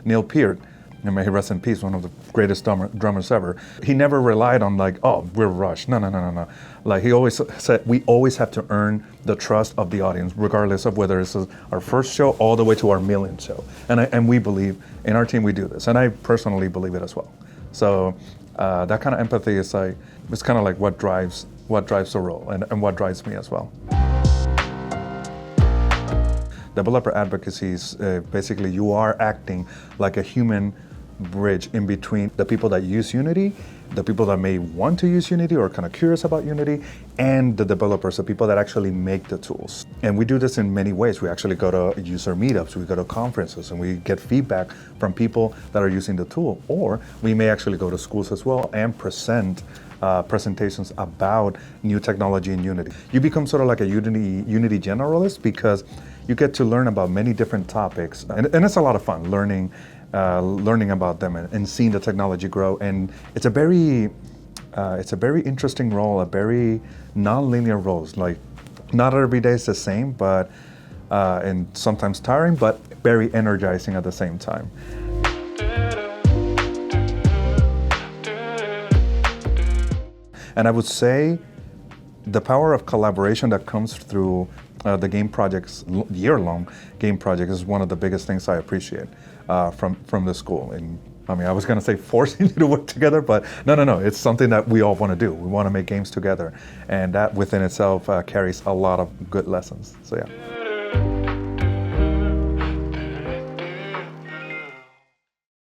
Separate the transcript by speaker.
Speaker 1: Neil Peart, and may he rest in peace, one of the greatest drummers ever. He never relied on like, oh, we're rushed. No. Like he always said, we always have to earn the trust of the audience, regardless of whether it's our first show all the way to our millionth show. And we believe, in our team we do this, and I personally believe it as well. So that kind of empathy is like, it's kind of like what drives the role and what drives me as well. Developer advocacy is basically you are acting like a human bridge in between the people that use Unity, the people that may want to use Unity or kind of curious about Unity, and the developers, the people that actually make the tools. And we do this in many ways. We actually go to user meetups, we go to conferences, and we get feedback from people that are using the tool. Or we may actually go to schools as well and present presentations about new technology in Unity. You become sort of like a Unity generalist because you get to learn about many different topics, and it's a lot of fun learning about them and seeing the technology grow. And it's a very interesting role, a very non-linear role. Like not every day is the same, but and sometimes tiring, but very energizing at the same time. And I would say the power of collaboration that comes through the game projects, year-long game projects, is one of the biggest things I appreciate from the school. And I mean, I was going to say forcing you to work together, but no. It's something that we all want to do. We want to make games together, and that within itself carries a lot of good lessons. So yeah.